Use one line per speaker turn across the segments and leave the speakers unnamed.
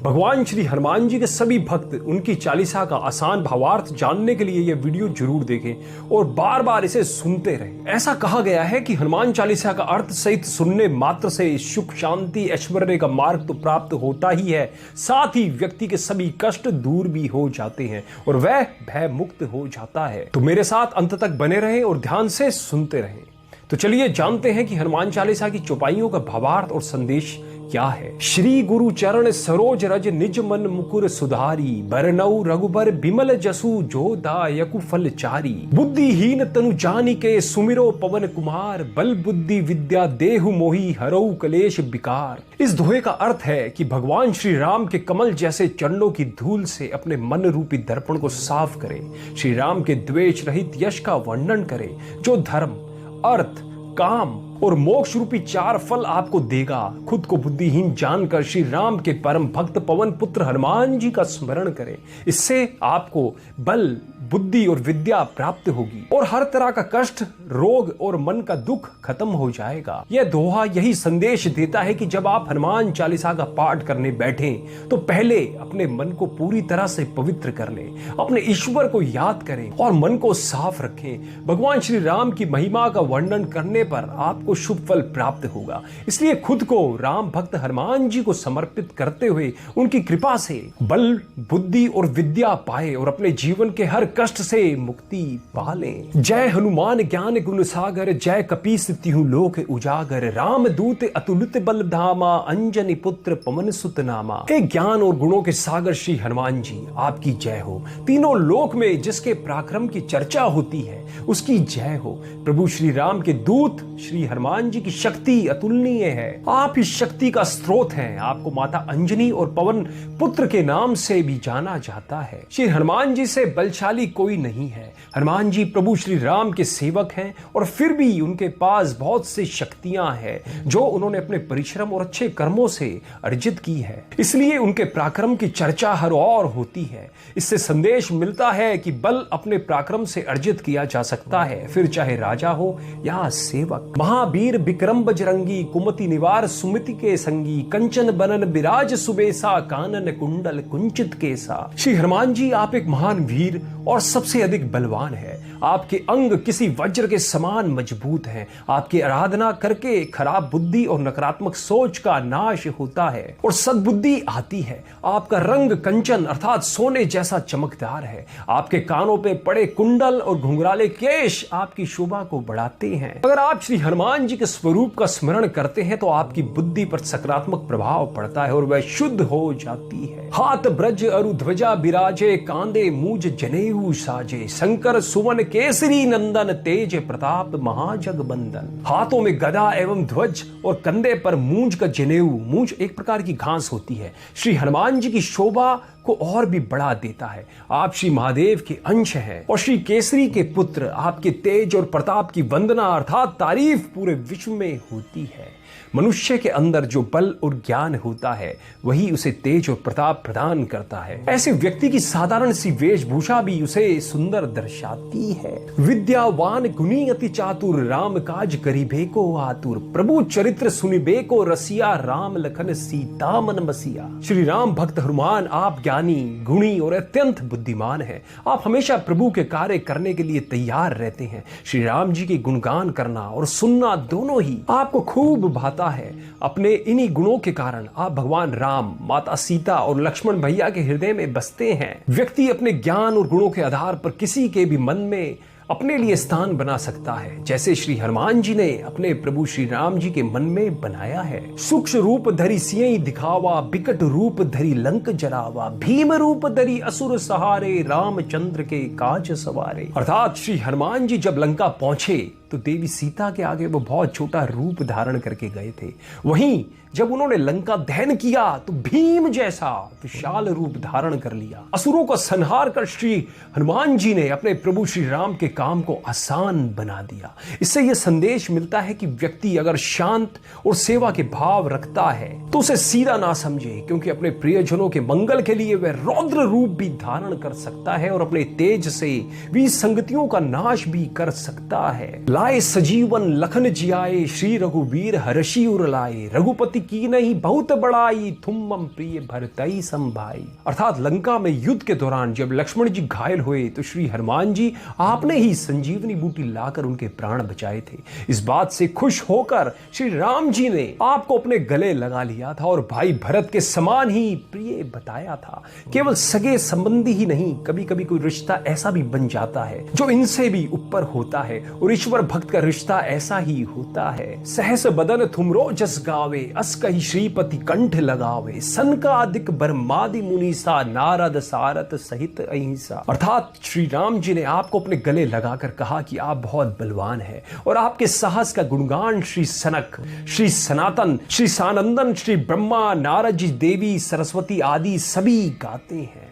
भगवान श्री हनुमान जी के सभी भक्त उनकी चालीसा का आसान भावार्थ जानने के लिए यह वीडियो जरूर देखें और बार बार इसे सुनते रहें। ऐसा कहा गया है कि हनुमान चालीसा का अर्थ सहित सुनने मात्र से सुख, शांति, ऐश्वर्य का मार्ग तो प्राप्त होता ही है, साथ ही व्यक्ति के सभी कष्ट दूर भी हो जाते हैं और वह भय मुक्त हो जाता है। तो मेरे साथ अंत तक बने रहें और ध्यान से सुनते रहें। तो चलिए जानते हैं कि हनुमान चालीसा की चौपाइयों का भावार्थ और संदेश क्या है। श्री गुरु चरण सरोज रज निज मन मुकुर सुधारी, बरनऊ रघुबर बिमल जसु जो दायकु फल चारी। बुद्धिहीन तनु जानिके सुमिरो पवन कुमार, बल बुद्धि विद्या देहु मोहि हरऊ कलेश विकार। इस दोहे का अर्थ है कि भगवान श्री राम के कमल जैसे चरणों की धूल से अपने मन रूपी दर्पण को साफ करें। श्री राम के द्वेष रहित यश का वर्णन करें जो धर्म, अर्थ, काम और मोक्ष रूपी 4 फल आपको देगा। खुद को बुद्धिहीन जानकर श्री राम के परम भक्त पवन पुत्र हनुमान जी का स्मरण करें। इससे आपको बल, बुद्धि और विद्या प्राप्त होगी और हर तरह का कष्ट, रोग और मन का दुख खत्म हो जाएगा। यह दोहा यही संदेश देता है कि जब आप हनुमान चालीसा का पाठ करने बैठें तो पहले अपने मन को पूरी तरह से पवित्र कर लें, अपने ईश्वर को याद करें और मन को साफ रखें। भगवान श्री राम की महिमा का वर्णन करने पर आपको शुभ फल प्राप्त होगा। इसलिए खुद को राम भक्त हनुमान जी को समर्पित करते हुए उनकी कृपा से बल, बुद्धि और विद्या पाए और अपने जीवन के हर कष्ट से मुक्ति पालें। जय हनुमान ज्ञान गुण सागर, जय कपीस तिहु लोक उजागर। राम दूत अतुलित बल धामा, अंजनी पुत्र पवन सुत नामा। हे ज्ञान और गुणों के सागर श्री हनुमान जी, आपकी जय हो। तीनों लोक में जिसके पराक्रम की चर्चा होती है उसकी जय हो। प्रभु श्री राम के दूत श्री हनुमान जी की शक्ति अतुलनीय है। आप इस शक्ति का स्रोत हैं। आपको माता अंजनी और पवन पुत्र के नाम से भी जाना जाता है। श्री हनुमान जी से बलशाली कोई नहीं है। हनुमान जी प्रभु श्री राम के सेवक हैं और फिर भी उनके पास बहुत सी शक्तियां हैं जो उन्होंने अपने परिश्रम और अच्छे कर्मों से अर्जित की है। इसलिए उनके पराक्रम की चर्चा हर ओर होती है। इससे संदेश मिलता है कि बल अपने पराक्रम से अर्जित किया जा सकता है, फिर चाहे राजा हो या सेवक। महावीर विक्रम बजरंगी, कुमति निवार सुमति के संगी। कंचन बनन बिराज सुबेसा, कानन कुंडल कुंचित केसा। श्री हनुमान जी आप एक महान वीर और सबसे अधिक बलवान है। आपके अंग किसी वज्र के समान मजबूत हैं। आपकी आराधना करके खराब बुद्धि और नकारात्मक सोच का नाश होता है और सद्बुद्धि आती है। आपका रंग कंचन अर्थात सोने जैसा चमकदार है। आपके कानों पे पड़े कुंडल और घुंघराले केश आपकी शोभा को बढ़ाते हैं। अगर आप श्री हनुमान जी के स्वरूप का स्मरण करते हैं तो आपकी बुद्धि पर सकारात्मक प्रभाव पड़ता है और वह शुद्ध हो जाती है। हाथ ब्रज अरु ध्वजा बिराजे, कांधे मूज जनेऊ साजे। शंकर सुवन केसरी नंदन, तेज प्रताप महाजगबंदन। हाथों में गदा एवं ध्वज और कंधे पर मूंज का जनेऊ। मूंज एक प्रकार की घास होती है। श्री हनुमान जी की शोभा को और भी बढ़ा देता है। आप श्री महादेव के अंश हैं और श्री केसरी के पुत्र। आपके तेज और प्रताप की वंदना अर्थात तारीफ पूरे विश्व में होती है। मनुष्य के अंदर जो बल और ज्ञान होता है वही उसे तेज और प्रताप प्रदान करता है। ऐसे व्यक्ति की साधारण सी वेशभूषा भी उसे सुंदर दर्शाती है। विद्यावान गुणी अति चातुर, राम काज करिबे को आतुर। प्रभु चरित्र सुनिबे को रसिया, राम लखन सीता मन बसिया। श्री राम भक्त हनुमान आप ज्ञानी, गुणी और अत्यंत बुद्धिमान हैं। आप हमेशा प्रभु के कार्य करने के लिए तैयार रहते हैं। श्री राम जी के गुणगान करना और सुनना दोनों ही आपको खूब भाता है। अपने इन्हीं गुणों के कारण आप भगवान राम, माता सीता और लक्ष्मण भैया के हृदय में बसते हैं। व्यक्ति अपने ज्ञान और गुणों के आधार पर किसी के भी मन में अपने लिए स्थान बना सकता है, जैसे श्री हनुमान जी ने अपने प्रभु श्री राम जी के मन में बनाया है। सूक्ष्म रूप धरी सियहि दिखावा, बिकट रूप धरी लंक जरावा। भीम रूप धरी असुर सहारे, रामचंद्र के काज सवारे। अर्थात श्री हनुमान जी जब लंका पहुंचे तो देवी सीता के आगे वो बहुत छोटा रूप धारण करके गए थे। वहीं जब उन्होंने लंका दहन किया तो भीम जैसा विशाल रूप धारण कर लिया। असुरों का संहार कर श्री हनुमान जी ने अपने प्रभु श्री राम के काम को आसान बना दिया। इससे यह संदेश मिलता है कि व्यक्ति अगर शांत और सेवा के भाव रखता है तो उसे सीधा ना समझे, क्योंकि अपने प्रियजनों के मंगल के लिए वह रौद्र रूप भी धारण कर सकता है और अपने तेज से विसंगतियों का नाश भी कर सकता है। लाए सजीवन लखन जियाए, श्री रघुवीर हर्षि उर लाए, रघुपति की नहीं बहुत बड़ाई, तुम मम प्रिय भरतई संभाई। अर्थात लंका में युद्ध के दौरान जब लक्ष्मण जी घायल हुए तो श्री हनुमान जी आपने ही संजीवनी बूटी लाकर उनके प्राण बचाए थे। इस बात से खुश होकर श्री राम जी ने आपको अपने गले लगा लिया था और भाई भरत के समान ही प्रिय बताया था। केवल सगे संबंधी ही नहीं, कभी कभी कोई रिश्ता ऐसा भी बन जाता है जो इनसे भी ऊपर होता है, और ईश्वर भक्त का रिश्ता ऐसा ही होता है। सहस बदन तुमरो जस गावे, अस कही श्रीपति कंठ लगावे, सनकादिक ब्रह्मादि मुनीसा, नारद सारथ सहित अहिंसा। अर्थात श्री राम जी ने आपको अपने गले लगाकर कहा कि आप बहुत बलवान हैं, और आपके साहस का गुणगान श्री सनक, श्री सनातन, श्री सानंदन, श्री ब्रह्मा, नारद जी, देवी सरस्वती आदि सभी गाते हैं।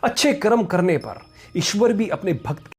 अच्छे कर्म करने पर ईश्वर भी अपने भक्त